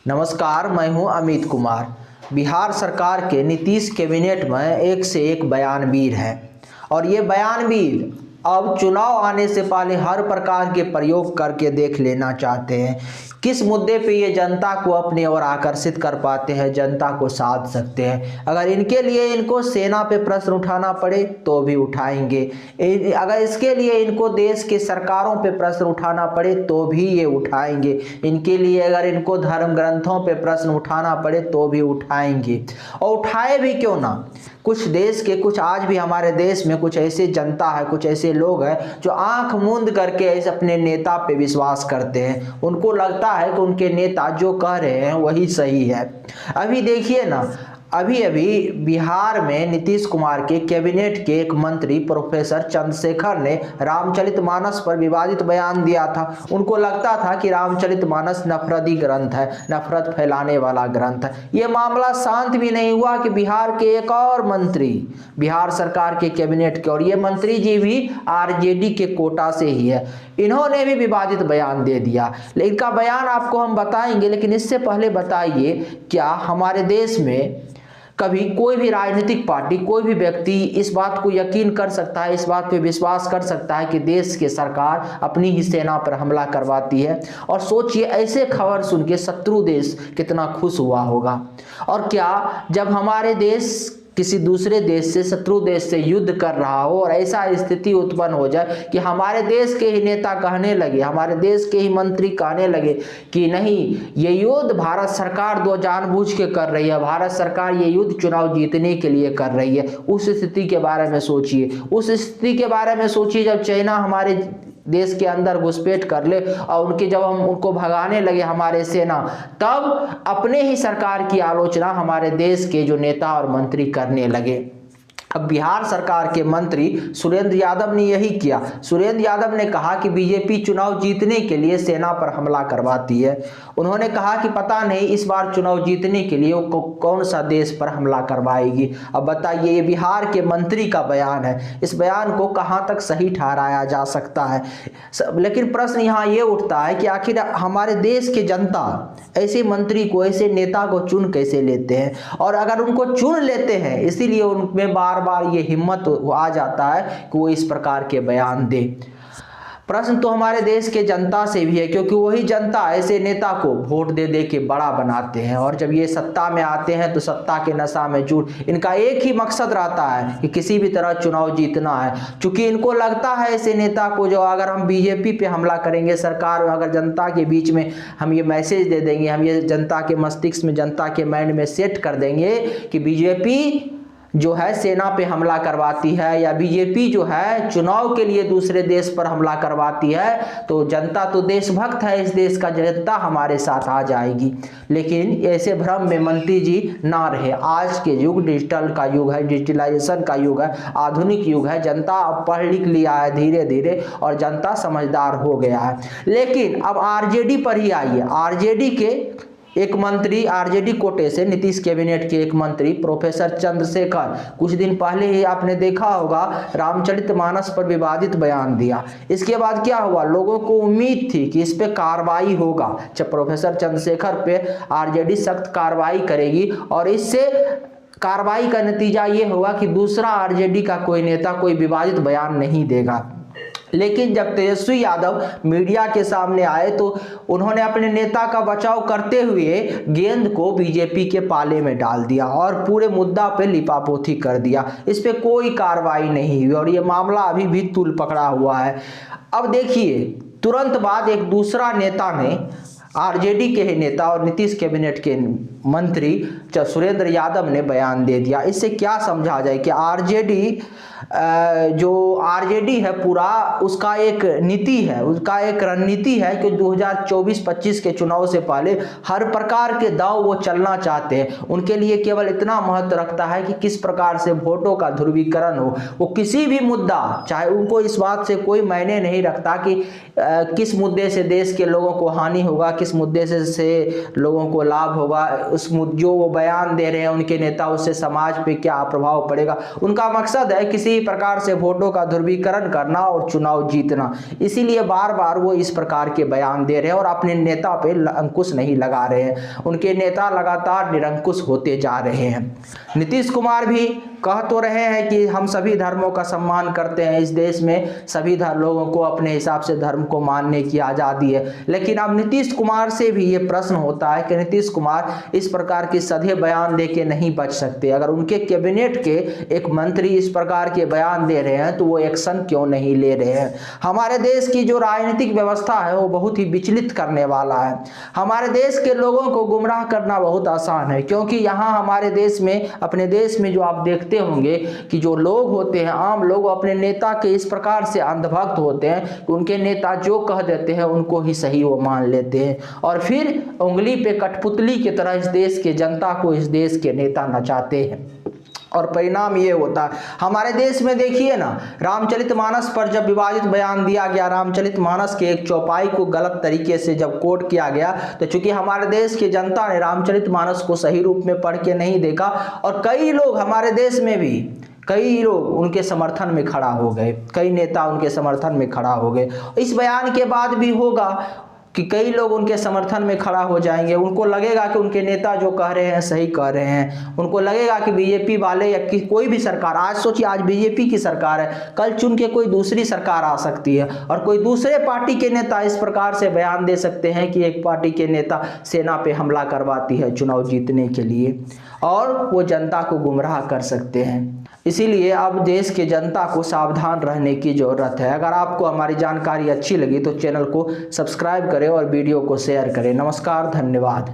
नमस्कार, मैं हूं अमित कुमार। बिहार सरकार के नीतीश कैबिनेट में एक से एक बयानवीर हैं और ये बयानवीर अब चुनाव आने से पहले हर प्रकार के प्रयोग करके देख लेना चाहते हैं किस मुद्दे पे ये जनता को अपनी ओर आकर्षित कर पाते हैं, जनता को साध सकते हैं। अगर इनके लिए इनको सेना पे प्रश्न उठाना पड़े तो भी उठाएंगे, अगर इसके लिए इनको देश के सरकारों पे प्रश्न उठाना पड़े तो भी ये उठाएंगे, इनके लिए अगर इनको धर्म ग्रंथों पे प्रश्न उठाना पड़े तो भी उठाएंगे। और उठाए भी क्यों ना, कुछ देश के कुछ आज भी हमारे देश में कुछ ऐसे जनता है, कुछ ऐसे लोग हैं जो आंख मूंद करके ऐसे अपने नेता पे विश्वास करते हैं। उनको लगता है कि उनके नेता जो कह रहे हैं वही सही है। अभी देखिए ना, अभी अभी बिहार में नीतीश कुमार के कैबिनेट के एक मंत्री प्रोफेसर चंद्रशेखर ने रामचरितमानस पर विवादित बयान दिया था। उनको लगता था कि रामचरितमानस नफरती ग्रंथ है, नफरत फैलाने वाला ग्रंथ है। ये मामला शांत भी नहीं हुआ कि बिहार के एक और मंत्री, बिहार सरकार के कैबिनेट के, और ये मंत्री जी भी आरजेडी के कोटा से ही है, इन्होंने भी विवादित बयान दे दिया। इनका बयान आपको हम बताएंगे, लेकिन इससे पहले बताइए, क्या हमारे देश में कभी कोई भी राजनीतिक पार्टी, कोई भी व्यक्ति इस बात को यकीन कर सकता है, इस बात पे विश्वास कर सकता है कि देश की सरकार अपनी ही सेना पर हमला करवाती है? और सोचिए, ऐसे खबर सुन के शत्रु देश कितना खुश हुआ होगा। और क्या जब हमारे देश किसी दूसरे देश से, शत्रु देश से युद्ध कर रहा हो और ऐसा स्थिति उत्पन्न हो जाए कि हमारे देश के ही नेता कहने लगे, हमारे देश के ही मंत्री कहने लगे कि नहीं, ये युद्ध भारत सरकार जानबूझ के कर रही है, भारत सरकार ये युद्ध चुनाव जीतने के लिए कर रही है, उस स्थिति के बारे में सोचिए। उस स्थिति के बारे में सोचिए जब चाइना हमारे देश के अंदर घुसपैठ कर ले और जब हम उनको भगाने लगे हमारे सेना, तब अपने ही सरकार की आलोचना हमारे देश के जो नेता और मंत्री करने लगे। अब बिहार सरकार के मंत्री सुरेंद्र यादव ने यही किया। सुरेंद्र यादव ने कहा कि बीजेपी चुनाव जीतने के लिए सेना पर हमला करवाती है। उन्होंने कहा कि पता नहीं इस बार चुनाव जीतने के लिए वो कौन सा देश पर हमला करवाएगी। अब बताइए, ये बिहार के मंत्री का बयान है, इस बयान को कहाँ तक सही ठहराया जा सकता है? लेकिन प्रश्न यहाँ ये उठता है कि आखिर हमारे देश के जनता ऐसे मंत्री को, ऐसे नेता को चुन कैसे लेते हैं? और अगर उनको चुन लेते हैं, इसीलिए उनमें बार बार ये हिम्मत आ जाता है कि वो इस प्रकार के बयान दे। प्रश्न तो हमारे देश के जनता से भी है, क्योंकि वही जनता ऐसे नेता को वोट दे दे के बड़ा बनाते हैं और जब ये सत्ता में आते हैं तो सत्ता के नशा में चूर इनका एक ही मकसद रहता है कि किसी भी तरह चुनाव जीतना है। क्योंकि इनको लगता है ऐसे नेता को, जो अगर हम बीजेपी पे हमला करेंगे, सरकार अगर जनता के बीच में हम ये मैसेज दे देंगे, हम ये जनता के मस्तिष्क में, जनता के माइंड में सेट कर देंगे कि बीजेपी जो है सेना पे हमला करवाती है या बीजेपी जो है चुनाव के लिए दूसरे देश पर हमला करवाती है, तो जनता तो देशभक्त है, इस देश का जनता हमारे साथ आ जाएगी। लेकिन ऐसे भ्रम में मंत्री जी ना रहे। आज के युग डिजिटल का युग है, डिजिटलाइजेशन का युग है, आधुनिक युग है। जनता अब पढ़ लिख लिया है धीरे धीरे और जनता समझदार हो गया है। लेकिन अब आरजेडी पर ही आइए। आरजेडी के एक मंत्री, आरजेडी कोटे से नीतीश कैबिनेट के एक मंत्री प्रोफेसर चंद्रशेखर, कुछ दिन पहले ही आपने देखा होगा, रामचरितमानस पर विवादित बयान दिया। इसके बाद क्या हुआ? लोगों को उम्मीद थी कि इस पे कार्रवाई होगा, जब प्रोफेसर चंद्रशेखर पे आरजेडी सख्त कार्रवाई करेगी और इससे कार्रवाई का नतीजा ये होगा कि दूसरा आरजेडी का कोई नेता कोई विवादित बयान नहीं देगा। लेकिन जब तेजस्वी यादव मीडिया के सामने आए तो उन्होंने अपने नेता का बचाव करते हुए गेंद को बीजेपी के पाले में डाल दिया और पूरे मुद्दा पे लिपापोती कर दिया। इस पे कोई कार्रवाई नहीं हुई और ये मामला अभी भी तूल पकड़ा हुआ है। अब देखिए, तुरंत बाद एक दूसरा नेता ने, आरजेडी के ही नेता और नीतीश कैबिनेट के मंत्री सुरेंद्र यादव ने बयान दे दिया। इससे क्या समझा जाए कि आरजेडी जो आरजेडी है पूरा, उसका एक नीति है, उसका एक रणनीति है कि 2024-25 के चुनाव से पहले हर प्रकार के दांव वो चलना चाहते हैं। उनके लिए केवल इतना महत्व रखता है कि किस प्रकार से वोटों का ध्रुवीकरण हो। वो किसी भी मुद्दा, चाहे उनको इस बात से कोई मायने नहीं रखता कि किस मुद्दे से देश के लोगों को हानि होगा, किस मुद्दे से लोगों को लाभ होगा, उस जो वो बयान दे रहे हैं उनके नेता, उससे समाज पे क्या प्रभाव पड़ेगा। उनका मकसद है किसी प्रकार से वोटों का ध्रुवीकरण करना और चुनाव जीतना। इसीलिए बार बार वो इस प्रकार के बयान दे रहे हैं और अपने नेता पे अंकुश नहीं लगा रहे हैं। उनके नेता लगातार निरंकुश होते जा रहे हैं। नीतीश कुमार भी कह तो रहे हैं कि हम सभी धर्मों का सम्मान करते हैं, इस देश में सभी लोगों को अपने हिसाब से धर्म को मानने की आज़ादी है, लेकिन अब नीतीश कुमार से भी ये प्रश्न होता है कि नीतीश कुमार इस प्रकार के सधे बयान दे के नहीं बच सकते। अगर उनके कैबिनेट के एक मंत्री इस प्रकार के बयान दे रहे हैं तो वो एक्शन क्यों नहीं ले रहे हैं। हमारे देश की जो राजनीतिक व्यवस्था है वो बहुत ही विचलित करने वाला है। हमारे देश के लोगों को गुमराह करना बहुत आसान है, क्योंकि यहाँ हमारे देश में, अपने देश में जो आप देखते होंगे कि जो लोग होते हैं, आम लोग, अपने नेता के इस प्रकार से अंधभक्त होते हैं कि उनके नेता जो कह देते हैं उनको ही सही वो मान लेते हैं और फिर उंगली पे कठपुतली की तरह इस देश के जनता को, इस देश के नेता नचाते हैं और परिणाम ये होता है। हमारे देश में देखिए ना, रामचरितमानस पर जब विवादित बयान दिया गया, रामचरितमानस के एक चौपाई को गलत तरीके से जब कोट किया गया, तो चूंकि हमारे देश की जनता ने रामचरितमानस को सही रूप में पढ़ के नहीं देखा और कई लोग हमारे देश में भी, कई लोग उनके समर्थन में खड़ा हो गए, कई नेता उनके समर्थन में खड़ा हो गए। इस बयान के बाद भी होगा कि कई लोग उनके समर्थन में खड़ा हो जाएंगे। उनको लगेगा कि उनके नेता जो कह रहे हैं सही कह रहे हैं। उनको लगेगा कि बीजेपी वाले या कोई भी सरकार, आज सोचिए आज बीजेपी की सरकार है, कल चुन के कोई दूसरी सरकार आ सकती है और कोई दूसरे पार्टी के नेता इस प्रकार से बयान दे सकते हैं कि एक पार्टी के नेता सेना पे हमला करवाती है चुनाव जीतने के लिए और वो जनता को गुमराह कर सकते हैं। इसीलिए अब देश के जनता को सावधान रहने की ज़रूरत है। अगर आपको हमारी जानकारी अच्छी लगी तो चैनल को सब्सक्राइब करें और वीडियो को शेयर करें। नमस्कार, धन्यवाद।